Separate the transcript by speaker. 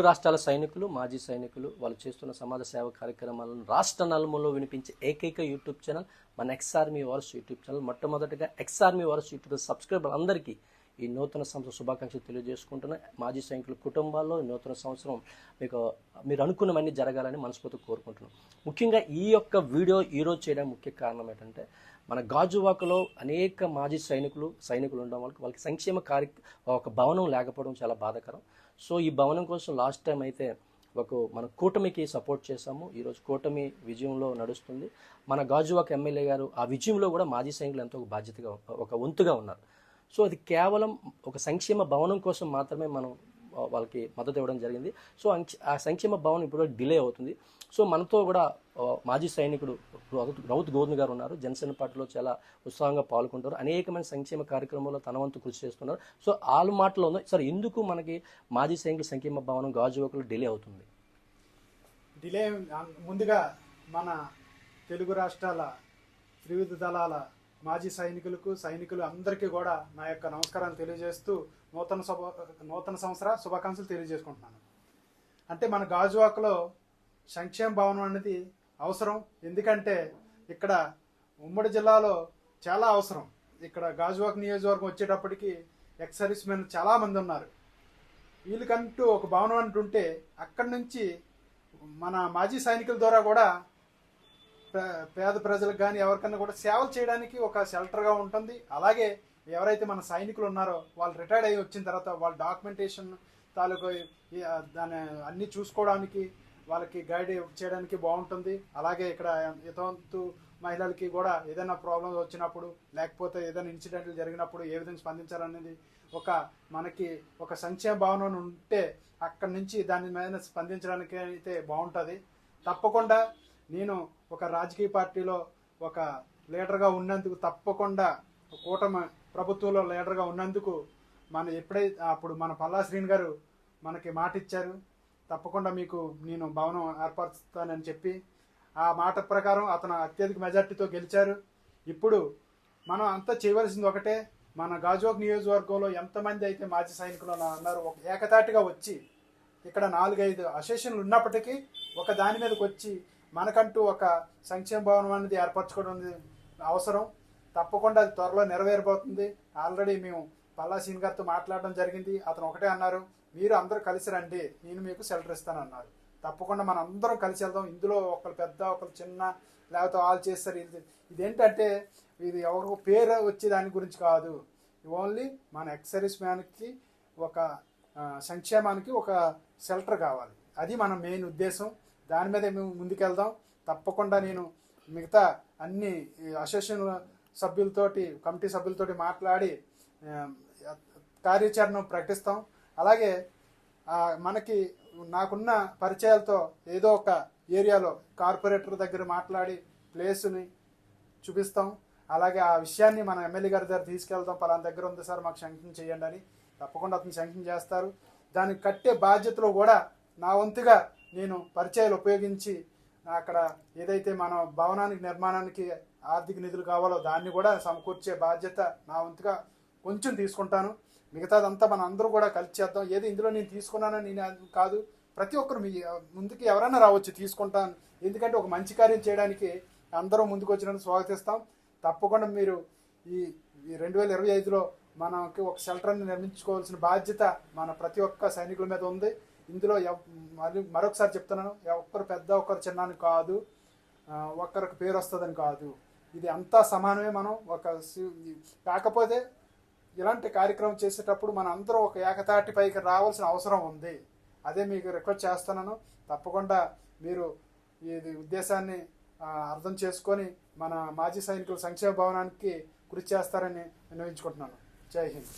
Speaker 1: రాష్ట్రాల సైనికులు, మాజీ సైనికులు వాళ్ళు చేస్తున్న సమాజ సేవ కార్యక్రమాలను రాష్ట్ర నలుమూలలో వినిపించే ఏకైక యూట్యూబ్ ఛానల్ మన X army wars YouTube channel. మొట్టమొదటిగా X army wars YouTube subscriber అందరికీ ఈ నూతన సంవత్సర శుభాకాంక్షలు తెలియజేసుకుంటున్న మాజీ సైనికుల కుటుంబాల్లో నూతన సంవత్సరం మీరు అనుకున్నవన్నీ జరగాలని మనస్ఫూర్తిగా కోరుకుంటున్నాం. ముఖ్యంగా ఈ యొక్క వీడియో ఈరోజు చేయడానికి ముఖ్య కారణం ఏంటంటే, మన గాజువాకలో అనేక మాజీ సైనికులు ఉండడం వాళ్ళకి సంక్షేమ ఒక భవనం లేకపోవడం చాలా బాధాకరం. సో ఈ భవనం కోసం లాస్ట్ టైం అయితే మన కూటమికి సపోర్ట్ చేశాము. ఈరోజు కూటమి విజయంలో నడుస్తుంది. మన గాజువాక ఎమ్మెల్యే గారు ఆ విజయంలో కూడా మాజీ సైనికులు ఎంతో బాధ్యతగా ఒక వంతుగా ఉన్నారు. సో అది కేవలం ఒక సంక్షేమ భవనం కోసం మాత్రమే మనం వాళ్ళకి మద్దతు ఇవ్వడం జరిగింది. సో ఆ సంక్షేమ భవనం ఇప్పుడు డిలే అవుతుంది. సో మనతో కూడా మాజీ సైనికుడు రౌత్ గోవింద్ గారు ఉన్నారు. జనసేన పార్టీలో చాలా ఉత్సాహంగా పాల్గొంటారు. అనేకమైన సంక్షేమ కార్యక్రమాల్లో తన వంతు కృషి చేస్తున్నారు. సో వాళ్ళ మాటలో ఉంది, సార్ ఎందుకు మనకి మాజీ సైనికుల సంక్షేమ భవనం గాజువాకలో డిలే అవుతుంది?
Speaker 2: డిలే ముందుగా మన తెలుగు రాష్ట్రాల త్రివిధ దళాల మాజీ సైనికులు అందరికీ కూడా నా యొక్క నమస్కారాలు తెలియజేస్తూ నూతన సంవత్సర శుభాకాంక్షలు తెలియజేసుకుంటున్నాను. అంటే మన గాజువాకలో సంక్షేమ భవనం అనేది అవసరం. ఎందుకంటే ఇక్కడ ఉమ్మడి జిల్లాలో చాలా అవసరం. ఇక్కడ గాజువాక నియోజకవర్గం వచ్చేటప్పటికి ఎక్స్ సర్వీస్ మెన్ చాలా మంది ఉన్నారు. వీళ్ళకంటూ ఒక భవనం అంటుంటే అక్కడి నుంచి మన మాజీ సైనికుల ద్వారా కూడా పేద ప్రజలకు కానీ ఎవరికన్నా కూడా సేవలు చేయడానికి ఒక షెల్టర్గా ఉంటుంది. అలాగే ఎవరైతే మన సైనికులు ఉన్నారో వాళ్ళు రిటైర్డ్ అయ్యి వచ్చిన తర్వాత వాళ్ళ డాక్యుమెంటేషన్ తాలూకు దాన్ని అన్నీ చూసుకోవడానికి వాళ్ళకి గైడ్ చేయడానికి బాగుంటుంది. అలాగే ఇక్కడ యుతవంతు మహిళలకి కూడా ఏదైనా ప్రాబ్లమ్స్ వచ్చినప్పుడు లేకపోతే ఏదైనా ఇన్సిడెంట్లు జరిగినప్పుడు ఏ విధంగా స్పందించాలనేది మనకి ఒక సంక్షేమ భవనం ఉంటే అక్కడి నుంచి దాని మీద స్పందించడానికి అయితే బాగుంటుంది. తప్పకుండా నేను ఒక రాజకీయ పార్టీలో ఒక లీడర్గా ఉన్నందుకు, తప్పకుండా కూటమి ప్రభుత్వంలో లీడర్గా ఉన్నందుకు అప్పుడు మన పల్లా శ్రీని గారు మనకి మాట ఇచ్చారు, తప్పకుండా మీకు నేను భవనం ఏర్పరుస్తానని చెప్పి ఆ మాట ప్రకారం అతను అత్యధిక మెజార్టీతో గెలిచారు. ఇప్పుడు మనం అంతా చేయవలసింది ఒకటే, మన గాజువాక నియోజకవర్గంలో ఎంతమంది అయితే మాజీ సైనికులు అన్నారు ఒక ఏకతాటిగా వచ్చి ఇక్కడ 4-5 అసోసియేషన్లు ఉన్నప్పటికీ ఒక దాని మీదకి వచ్చి మనకంటూ ఒక సంక్షేమ భవనం అనేది ఏర్పరచుకోవడం అవసరం. తప్పకుండా అది త్వరలో నెరవేరబోతుంది. ఆల్రెడీ మేము పల్లా సీన్ గారితో మాట్లాడడం జరిగింది. అతను ఒకటే అన్నారు, మీరు అందరూ కలిసి రండి, నేను మీకు షెల్టర్ ఇస్తాను అన్నారు. తప్పకుండా మనం అందరం కలిసి వెళ్దాం. ఇందులో ఒకరు పెద్ద ఒకరు చిన్న లేకపోతే వాళ్ళు చేస్తారు. ఇదేంటంటే ఇది ఎవరికి పేరు వచ్చే దాని గురించి కాదు. ఓన్లీ మన ఎక్స్ సర్వీస్ మ్యాన్కి ఒక సంక్షేమానికి ఒక షెల్టర్ కావాలి. అది మన మెయిన్ ఉద్దేశం. దాని మీద మేము ముందుకెళ్దాం. తప్పకుండా నేను మిగతా అన్ని అసోసియేషన్ సభ్యులతోటి కమిటీ సభ్యులతోటి మాట్లాడి కార్యాచరణ ప్రకటిస్తాం. అలాగే నాకున్న పరిచయాలతో ఏదో ఒక ఏరియాలో కార్పొరేటర్ దగ్గర మాట్లాడి ప్లేస్ని చూపిస్తాం. అలాగే ఆ విషయాన్ని మన ఎమ్మెల్యే గారి దగ్గర తీసుకెళ్తాం. పలానా దగ్గర ఉంది సార్, మాకు శాంక్షన్ చేయండి అని. తప్పకుండా అతను శాంక్షన్ చేస్తారు. దానికి కట్టే బాధ్యతలో కూడా నా వంతుగా నేను పరిచయాలు ఉపయోగించి అక్కడ ఏదైతే మన భవనానికి నిర్మాణానికి ఆర్థిక నిధులు కావాలో దాన్ని కూడా సమకూర్చే బాధ్యత నా వంతుగా కొంచెం తీసుకుంటాను. మిగతాదంతా మన అందరూ కూడా కలిసి చేద్దాం. ఏది ఇందులో నేను తీసుకున్నానని నేను కాదు, ప్రతి ఒక్కరు మీ ముందుకి ఎవరైనా రావచ్చు, తీసుకుంటాను. ఎందుకంటే ఒక మంచి కార్యం చేయడానికి అందరూ ముందుకు వచ్చినట్టు స్వాగతిస్తాం. తప్పకుండా మీరు ఈ 2025లో మనకి ఒక షెల్టర్ని నిర్మించుకోవాల్సిన బాధ్యత మన ప్రతి ఒక్క సైనికుల మీద ఉంది. ఇందులో మరొకసారి చెప్తున్నాను, ఒక్కరు పెద్ద ఒక్కరు చిన్న అని కాదు, ఒక్కరికి పేరు వస్తుందని కాదు, ఇది అంతా సమానమే. మనం కాకపోతే ఇలాంటి కార్యక్రమం చేసేటప్పుడు మన అందరూ ఒక ఏకతాటి పైకి రావాల్సిన అవసరం ఉంది. అదే మీకు రిక్వెస్ట్ చేస్తున్నాను. తప్పకుండా మీరు ఈ ఉద్దేశాన్ని అర్థం చేసుకొని మన మాజీ సైనికుల సంక్షేమ భవనానికి కృషి చేస్తారని విన్నవించుకుంటున్నాను. జై హింద్.